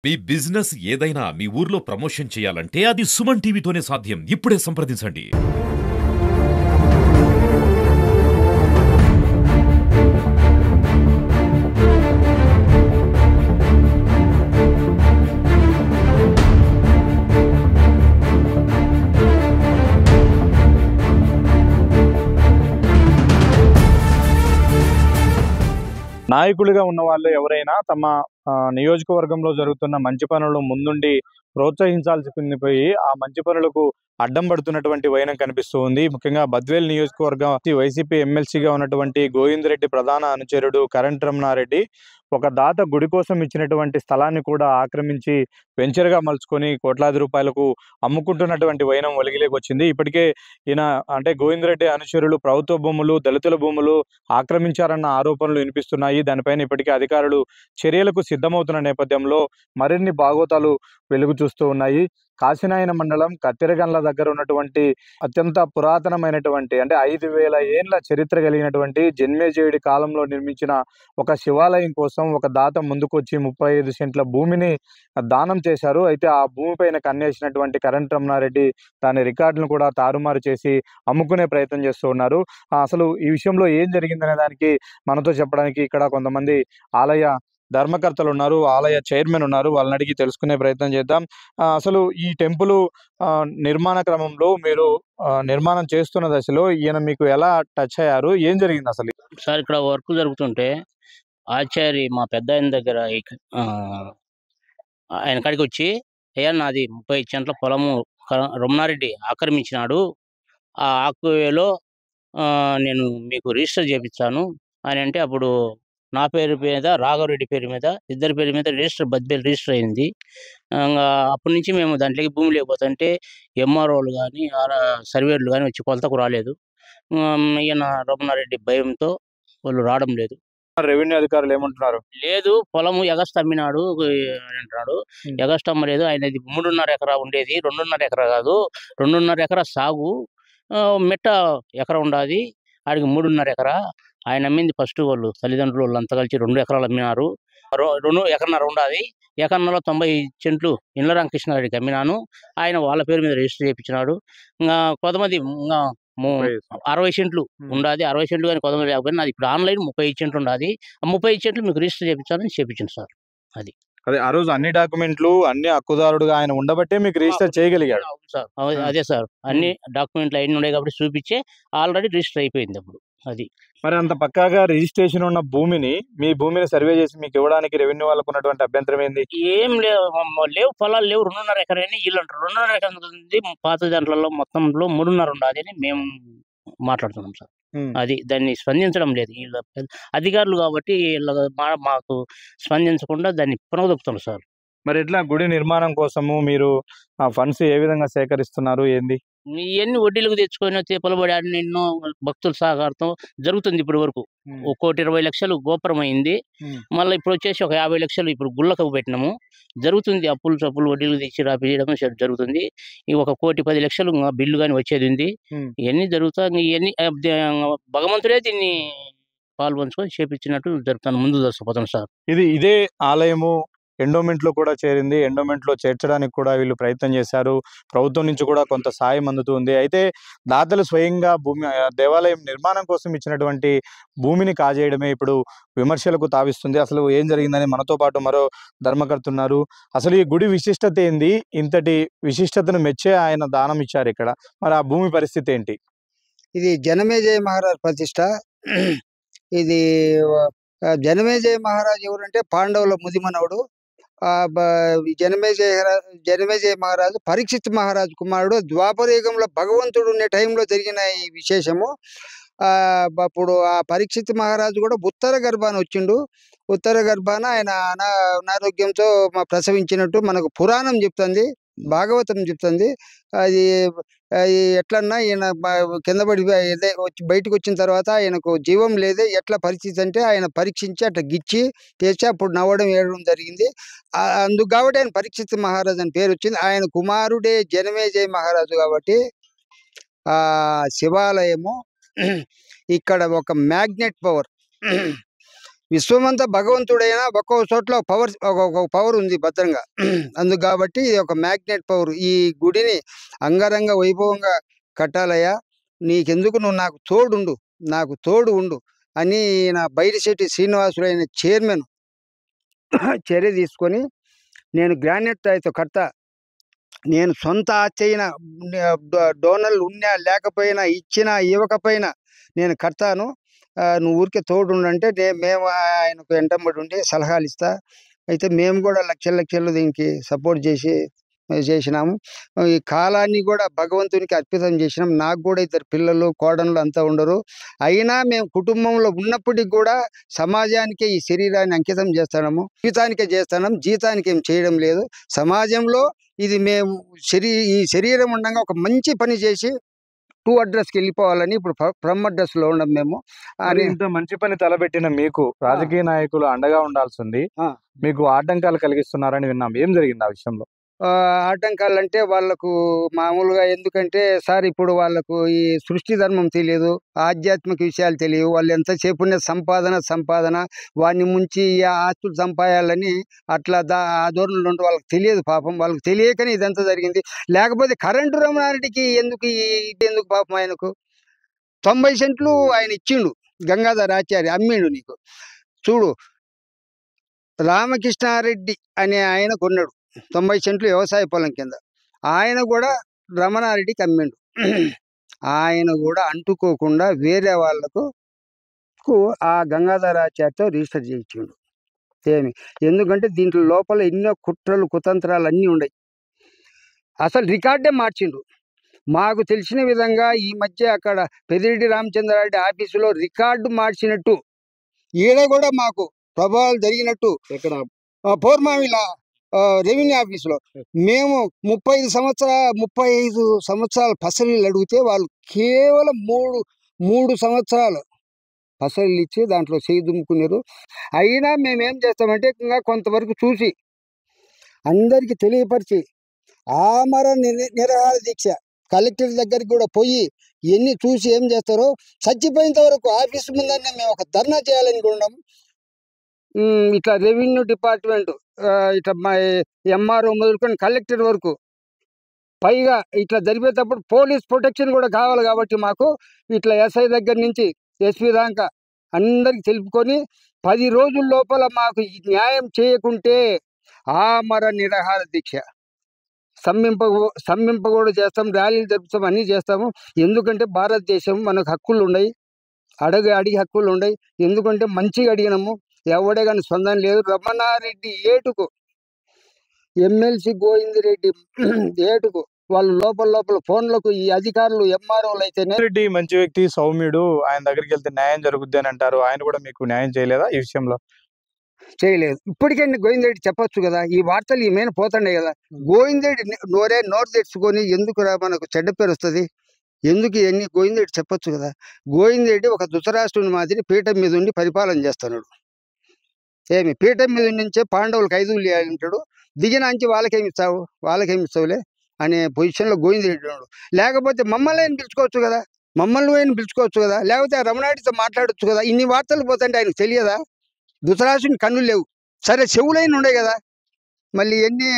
మీ business ఏదైనా మీ ఊర్లో promotion చేయాలంటే అది సుమన్ టీవీతోనే సాధ్యం. ఇప్పుడే సంప్రదించండి. నాయకులుగా ఉన్నవాళ్ళు ఎవరైనా తమ నియోజకవర్గంలో జరుగుతున్న మంచి పనులు ముందుండి ప్రోత్సహించాల్సింది పోయి ఆ మంచి పనులకు అడ్డం పడుతున్నటువంటి వైనం కనిపిస్తూ ఉంది. ముఖ్యంగా బద్వేల్ నియోజకవర్గం వైసీపీ ఎమ్మెల్సీగా ఉన్నటువంటి గోవిందరెడ్డి ప్రధాన అనుచరుడు కరణ్ రమణారెడ్డి ఒక దాత గుడి కోసం ఇచ్చినటువంటి స్థలాన్ని కూడా ఆక్రమించి వెంచర్గా మలుచుకొని కోట్లాది రూపాయలకు అమ్ముకుంటున్నటువంటి వైనం వెలుగులోకి వచ్చింది. ఇప్పటికే ఈయన అంటే గోవిందరెడ్డి అనుచరులు ప్రభుత్వ భూములు, దళితుల భూములు ఆక్రమించారన్న ఆరోపణలు వినిపిస్తున్నాయి. దానిపైన ఇప్పటికే అధికారులు చర్యలకు సిద్ధమవుతున్న నేపథ్యంలో మరిన్ని బాగోతాలు వెలుగు చూస్తూ ఉన్నాయి. కాశీనాయన మండలం కత్తిరగండ్ల దగ్గర ఉన్నటువంటి అత్యంత పురాతనమైనటువంటి అంటే 5,000 ఏళ్ల చరిత్ర కలిగినటువంటి జన్మేజయుడి కాలంలో నిర్మించిన ఒక శివాలయం కోసం ఒక దాత ముందుకొచ్చి 35 సెంట్ల భూమిని దానం చేశారు. అయితే ఆ భూమిపైన కన్నేసినటువంటి కరణ్ రమణారెడ్డి దాని రికార్డులను కూడా తారుమారు చేసి అమ్ముకునే ప్రయత్నం చేస్తూ ఉన్నారు. అసలు ఈ విషయంలో ఏం జరిగిందనే దానికి మనతో చెప్పడానికి ఇక్కడ కొంతమంది ఆలయ ధర్మకర్తలు ఉన్నారు, ఆలయ చైర్మన్ ఉన్నారు. వాళ్ళని అడిగి తెలుసుకునే ప్రయత్నం చేద్దాం. అసలు ఈ టెంపుల్ నిర్మాణ క్రమంలో మీరు నిర్మాణం చేస్తున్న దశలో ఈయన మీకు ఎలా టచ్ అయ్యారు? ఏం జరిగింది అసలు? సార్ ఇక్కడ వర్క్ జరుగుతుంటే ఆచారి మా పెద్ద ఆయన దగ్గర ఆయన కాడికి వచ్చి, అయ్యా నాది 30 సెంట్ల పొలము రమణారెడ్డి ఆక్రమించినాడు, ఆ ఆక్వేలో నేను మీకు రిజిస్టర్ చేపిస్తాను అని అంటే, అప్పుడు నా పేరు మీద రాఘవరెడ్డి పేరు మీద ఇద్దరి పేరు మీద బద్వేల్ రిజిస్టర్ అయింది. అప్పటి నుంచి మేము దాంట్లోకి భూమి లేకపోతుంటే ఎంఆర్ఓలు కానీ సర్వేర్లు కానీ వచ్చి కొలతకు రాలేదు. ఈయన రమణారెడ్డి భయంతో వాళ్ళు రావడం లేదు. రెవెన్యూ అధికారులు ఏమంటున్నారు? లేదు, పొలము ఎగస్ట్ అమ్మినాడు అంటున్నాడు. ఎగస్ట్ అమ్మలేదు, ఆయనది 3.5 ఎకరా ఉండేది, 2.5 ఎకరా కాదు, 2.5 ఎకరా సాగు, మెట్ట ఎకరా ఉండాది, ఆడికి 3.5 ఎకరా. ఆయన అమ్మింది ఫస్ట్ వాళ్ళు తల్లిదండ్రులు వాళ్ళంతా కలిసి 2 ఎకరాలు అమ్మినారు. 2 ఎకరన్నర ఉండాది, ఎకరన్నరలో 90 సెంట్లు ఇండ్ల రామకృష్ణారెడ్డికి అమ్మినాను. ఆయన వాళ్ళ పేరు మీద రిజిస్టర్ చేయించినాడు. ఇంకా కొంతమంది 60 సెంట్లు ఉండాది, 60 సెంట్లు కానీ కొంతమంది లేకపోయినా నాది ఇప్పుడు ఆన్లైన్ 35 సెంట్లు ఉండాది. ఆ 35 సెంట్లు మీకు రిజిస్టర్ చేయించాలని చేయించండి సార్. అది అదే ఆ రోజు అన్ని డాక్యుమెంట్లు అన్ని హక్కుదారుడుగా ఆయన ఉండబట్టే మీకు రిజిస్టర్ చేయగలిగాడు సార్. అదే సార్, అన్ని డాక్యుమెంట్లు అన్ని ఉన్నాయి కాబట్టి చూపించే ఆల్రెడీ రిజిస్టర్ అయిపోయింది అప్పుడు. అది మరి అంత పక్కాగా రిజిస్ట్రేషన్ ఉన్న భూమిని మీ భూమిని సర్వే చేసి మీకు ఇవ్వడానికి రెవెన్యూ వాళ్ళకు ఉన్నటువంటి అభ్యంతరం ఏంది? ఏం లేవు, పొలాలు లేవు. 2.5 ఎకరా వీళ్ళు అంటారు. 2.5 ఎకరా పాత దాంట్లో మొత్తంలో 3.5 ఉండాలి అని మేము మాట్లాడుతున్నాం సార్. అది దాన్ని స్పందించడం లేదు వీళ్ళ అధికారులు కాబట్టి, మాకు స్పందించకుండా దాన్ని పునరుద్ధరిస్తున్నారు సార్. మరి ఎట్లా గుడి నిర్మాణం కోసము మీరు ఆ ఫండ్స్ ఏ విధంగా సేకరిస్తున్నారు ఏంది? ఇవన్నీ వడ్డీలకు తెచ్చుకొని చేపలబడి ఆడిన ఎన్నో భక్తుల సహకారంతో జరుగుతుంది. ఇప్పటి వరకు 1,20,00,000 గోపురం అయింది. మళ్ళీ ఇప్పుడు వచ్చేసి ఒక 50 లక్షలు ఇప్పుడు గుళ్ళకు పెట్టినాము. జరుగుతుంది, అప్పులు వడ్డీలు తెచ్చి రాపియడం జరుగుతుంది. ఈ 1,10,00,000 బిల్లు కానీ వచ్చేది ఉంది. ఇవన్నీ జరుగుతాయి. ఇవన్నీ భగవంతుడే దీన్ని పాల్పంచుకొని చేపించినట్టు జరుగుతాను. ముందు దర్శపోతాను సార్. ఇదే ఆలయము ఎండోమెంట్ లో కూడా చేరింది. ఎండోమెంట్ లో చేర్చడానికి కూడా వీళ్ళు ప్రయత్నం చేశారు. ప్రభుత్వం నుంచి కూడా కొంత సాయం అందుతుంది. అయితే దాతలు స్వయంగా దేవాలయం నిర్మాణం కోసం ఇచ్చినటువంటి భూమిని కాజేయడమే ఇప్పుడు విమర్శలకు తావిస్తుంది. అసలు ఏం జరిగిందని మనతో పాటు మరో ధర్మకర్త ఉన్నారు. అసలు ఈ గుడి విశిష్టత ఏంది? ఇంతటి విశిష్టతను మెచ్చే ఆయన దానం ఇచ్చారు ఇక్కడ. మరి ఆ భూమి పరిస్థితి ఏంటి? ఇది జనమేజయ మహారాజ్ ప్రతిష్ట. ఇది జనమేజయ మహారాజ్ ఎవరంటే పాండవుల ముదిమనవుడు. జనమేజయ మహారాజు పరీక్షిత్ మహారాజు కుమారుడు. ద్వాపరయుగంలో భగవంతుడు ఉన్న టైంలో జరిగిన ఈ విశేషము. అప్పుడు ఆ పరీక్షిత్ మహారాజు కూడా ఉత్తర గర్భాన వచ్చిండు. ఉత్తర గర్భాన ఆయన అనారోగ్యంతో ప్రసవించినట్టు మనకు పురాణం చెప్తుంది, భాగవతం చెప్తుంది. అది ఎట్లన్నా ఈయన కింద పడి బయటకు వచ్చిన తర్వాత ఆయనకు జీవం లేదే. ఎట్లా పరిస్థితి అంటే ఆయన పరీక్షించి అట్లా గిచ్చి తెచ్చి అప్పుడు నవ్వడం ఏడడం జరిగింది. అందుకు కాబట్టి ఆయన పరీక్షిత్ మహారాజు అని పేరు వచ్చింది. ఆయన కుమారుడే జనమేజయ మహారాజు కాబట్టి ఆ శివాలయము ఇక్కడ ఒక మ్యాగ్నెట్ పవర్ విశ్వమంతా భగవంతుడైనా ఒక్కొక్క చోట్ల ఒక పవర్ ఉంది భద్రంగా. అందుకు కాబట్టి ఇది ఒక మ్యాగ్నెట్ పవర్. ఈ గుడిని అంగరంగ వైభవంగా కట్టాలయ్యా, నీకెందుకు, నువ్వు నాకు తోడు ఉండు అని నా బైరిశెట్టి శ్రీనివాసుడు అయిన చైర్మన్ చర్య తీసుకొని, నేను గ్రానైట్ రాయితో కడతా, నేను సొంత ఆచైన డోనర్లు ఉన్నా లేకపోయినా, ఇచ్చినా ఇవ్వకపోయినా నేను కడతాను, నువ్వు ఊరికే తోడుండంటే మేము ఆయనకు వెంటబడి ఉండి సలహాలు ఇస్తా. అయితే మేము కూడా లక్షలు దీనికి సపోర్ట్ చేసినాము. ఈ కాలాన్ని కూడా భగవంతునికి అర్పితం చేసినాం. నాకు కూడా 2 పిల్లలు, కోడళ్ళు అంతా ఉండరు. అయినా మేము కుటుంబంలో ఉన్నప్పటికి కూడా సమాజానికే ఈ శరీరాన్ని అంకితం చేస్తున్నాము. జీతానికి ఏం చేయడం లేదు. సమాజంలో ఇది మేము ఈ శరీరం ఉండగా ఒక మంచి పని చేసి 2 అడ్రస్కి వెళ్ళిపోవాలని ఇప్పుడు ఫ్రమ్ అడ్రస్ లో ఉన్నాం మేము. మరి ఇంత మంచి పని తలబెట్టిన మీకు రాజకీయ నాయకులు అండగా ఉండాల్సింది, మీకు ఆటంకాలు కలిగిస్తున్నారని విన్నాం. ఏం జరిగింది ఆ విషయంలో? ఆటంకాలంటే వాళ్ళకు మామూలుగా, ఎందుకంటే సార్ ఇప్పుడు వాళ్ళకు ఈ సృష్టి ధర్మం తెలియదు, ఆధ్యాత్మిక విషయాలు తెలియవు. వాళ్ళు ఎంతసేపు ఉన్న సంపాదన వాడిని ముంచి ఆస్తులు సంపాయాలని అట్లా ఆ ధోరణిలో ఉంటే వాళ్ళకి తెలియదు. పాపం వాళ్ళకి తెలియకనే ఇదంతా జరిగింది. లేకపోతే కరెంటు రమణారెడ్డికి ఎందుకు పాపం ఆయనకు 90 సెంట్లు ఆయన ఇచ్చిండు, గంగాధర్ ఆచార్య అమ్మిండు. నీకు చూడు, రామకృష్ణారెడ్డి అనే ఆయన కొన్నాడు 90 సెంట్లు వ్యవసాయ పొలం కింద. ఆయన కూడా రమణారెడ్డికి అమ్మిండు. ఆయన కూడా అంటుకోకుండా వేరే వాళ్లకు ఆ గంగాధరాచార్యతో రిజిస్టర్ చేయించిండు. ఎందుకంటే దీంట్లో లోపల ఎన్నో కుట్రలు కుతంత్రాలు అన్నీ ఉన్నాయి. అసలు రికార్డే మార్చిండు. మాకు తెలిసిన విధంగా ఈ మధ్య అక్కడ పెద్దిరెడ్డి రామచంద్రారెడ్డి ఆఫీసులో రికార్డు మార్చినట్టు, ఈడ కూడా మాకు ప్రభావాలు జరిగినట్టు ఇక్కడ పౌర్మామిల రెవెన్యూ ఆఫీసులో మేము 35 సంవత్సరాల పసలీలు అడిగితే వాళ్ళు కేవలం 3 సంవత్సరాలు పసలీలు ఇచ్చి దాంట్లో చేయి దుమ్ముకున్నారు. అయినా మేమేం చేస్తామంటే ఇంకా కొంతవరకు చూసి అందరికీ తెలియపరిచి ఆమర నిరాహార దీక్ష కలెక్టర్ దగ్గరికి కూడా పోయి ఎన్ని చూసి ఏం చేస్తారో చచ్చిపోయేంత వరకు ఆఫీస్ ముందరనే మేము ఒక ధర్నా చేయాలని ఉన్నాం. ఇట్లా రెవెన్యూ డిపార్ట్మెంట్, ఇట్లా మా ఎంఆర్ఓ మొదలుకొని కలెక్టర్ వరకు, పైగా ఇట్లా జరిపేటప్పుడు పోలీస్ ప్రొటెక్షన్ కూడా కావాలి. కాబట్టి మాకు ఇట్లా ఎస్ఐ దగ్గర నుంచి ఎస్పీ దాకా అందరికి తెలుపుకొని 10 రోజుల లోపల మాకు న్యాయం చేయకుంటే ఆమర నిరాహార దీక్ష సమ్మింప కూడా చేస్తాం, ర్యాలీలు జరుపుతాం, అన్నీ చేస్తాము. ఎందుకంటే భారతదేశం మనకు హక్కులు ఉన్నాయి, అడిగి హక్కులు ఉన్నాయి. ఎందుకంటే మంచిగా అడిగినాము, ఎవడే కానీ స్పందన లేదు. రమణారెడ్డి ఏటుకు, ఎమ్మెల్సీ గోవిందరెడ్డి ఏటుకు వాళ్ళు లోపల ఫోన్లకు ఈ అధికారులు ఎంఆర్ఓలు అయితేనే. రెడ్డి మంచి వ్యక్తి, సౌమ్యుడు, ఆయన దగ్గరికి వెళ్తే న్యాయం జరుగుద్ది అని అంటారు. ఆయన కూడా మీకు న్యాయం చేయలేదా ఈ విషయంలో? చేయలేదు. ఇప్పటికే గోవిందరెడ్డి చెప్పొచ్చు కదా, ఈ వార్తలు ఈ మీద పోతుండే కదా. గోవిందరెడ్డి నోరు తెచ్చుకొని ఎందుకు మనకు చెడ్డ పేరు వస్తుంది, ఎందుకు ఇవన్నీ గోవిందరెడ్డి చెప్పొచ్చు కదా. గోవిందరెడ్డి ఒక ధృతరాష్ట్రుని మాదిరి పీఠం మీద ఉండి పరిపాలన చేస్తున్నాడు. పీఠం మీద నుంచే పాండవులకు 5 అంటాడు, దిగినాంచి వాళ్ళకేమిస్తావులే అనే పొజిషన్లో గోవిందరెడ్డి ఉన్నాడు. లేకపోతే మమ్మల్ని పిలుచుకోవచ్చు కదా, లేకపోతే రమణారెడ్డితో మాట్లాడొచ్చు కదా. ఇన్ని వార్తలు పోతుంటే ఆయనకు తెలియదా? ధృతరాష్ట్రుని కన్నులు లేవు, సరే చెవులైన ఉండే కదా. మళ్ళీ ఎన్ని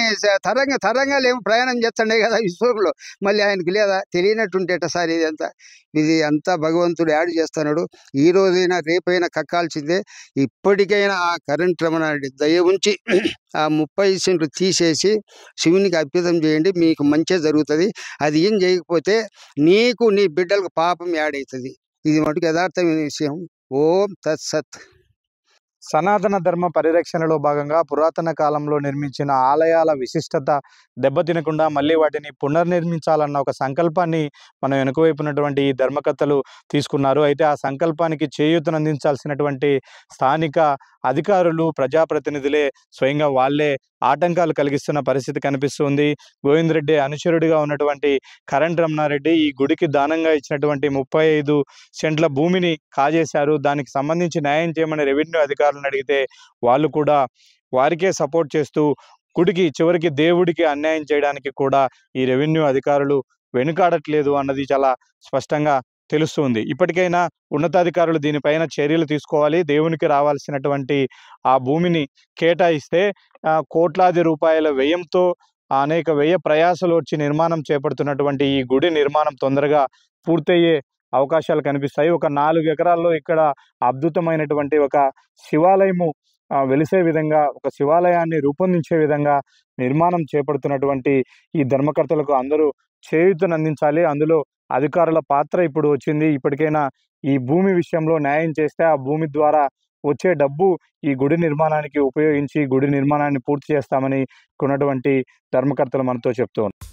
తరంగాలు ఏమో ప్రయాణం చేస్తుండే కదా విశ్వంలో, మళ్ళీ ఆయనకు లేదా? తెలియనట్టుంటేట సార్ ఇది అంతా భగవంతుడు యాడ్ చేస్తున్నాడు. ఈ రోజైనా రేపైనా కక్కాల్సిందే. ఇప్పటికైనా ఆ కరెంట్ రమణారెడ్డి దయ ఉంచి ఆ 30 సెంట్లు తీసేసి శివునికి అర్పితం చేయండి, మీకు మంచి జరుగుతుంది. అది ఏం చేయకపోతే నీకు నీ బిడ్డలకు పాపం యాడ్ అవుతుంది. ఇది మటుకు యథార్థమైన విషయం. ఓం తత్సత్. సనాతన ధర్మ పరిరక్షణలో భాగంగా పురాతన కాలంలో నిర్మించిన ఆలయాల విశిష్టత దెబ్బతినకుండా మళ్ళీ వాటిని పునర్నిర్మించాలన్న ఒక సంకల్పాన్ని మనం వెనుకవైపున్నటువంటి ఈ ధర్మకర్తలు తీసుకున్నారు. అయితే ఆ సంకల్పానికి చేయూతనందించాల్సినటువంటి స్థానిక అధికారులు, ప్రజాప్రతినిధులే స్వయంగా వాళ్ళే ఆటంకాలు కలిగిస్తున్న పరిస్థితి కనిపిస్తుంది. గోవిందరెడ్డి అనుచరుడిగా ఉన్నటువంటి కరెంట్ రమణారెడ్డి ఈ గుడికి దానంగా ఇచ్చినటువంటి 35 సెంట్ల భూమిని కాజేశారు. దానికి సంబంధించి న్యాయం చేయమని రెవెన్యూ అధికారులను అడిగితే వాళ్ళు కూడా వారికే సపోర్ట్ చేస్తూ గుడికి చివరికి దేవుడికి అన్యాయం చేయడానికి కూడా ఈ రెవెన్యూ అధికారులు వెనుకాడట్లేదు అన్నది చాలా స్పష్టంగా తెలుస్తుంది. ఇప్పటికైనా ఉన్నతాధికారులు దీనిపైన చర్యలు తీసుకోవాలి. దేవునికి రావాల్సినటువంటి ఆ భూమిని కేటాయిస్తే కోట్లాది రూపాయల వ్యయంతో అనేక వ్యయ ప్రయాసలు వచ్చి నిర్మాణం చేపడుతున్నటువంటి ఈ గుడి నిర్మాణం తొందరగా పూర్తయ్యే అవకాశాలు కనిపిస్తాయి. ఒక 4 ఎకరాల్లో ఇక్కడ అద్భుతమైనటువంటి ఒక శివాలయము వెలిసే విధంగా, ఒక శివాలయాన్ని రూపొందించే విధంగా నిర్మాణం చేపడుతున్నటువంటి ఈ ధర్మకర్తలకు అందరూ చేయూతనందించాలి. అందులో అధికారుల పాత్ర ఇప్పుడు వచ్చింది. ఇప్పటికైనా ఈ భూమి విషయంలో న్యాయం చేస్తే ఆ భూమి ద్వారా వచ్చే డబ్బు ఈ గుడి నిర్మాణానికి ఉపయోగించి గుడి నిర్మాణాన్ని పూర్తి చేస్తామని కొన్నటువంటి ధర్మకర్తలు మనతో చెప్తూ ఉన్నారు.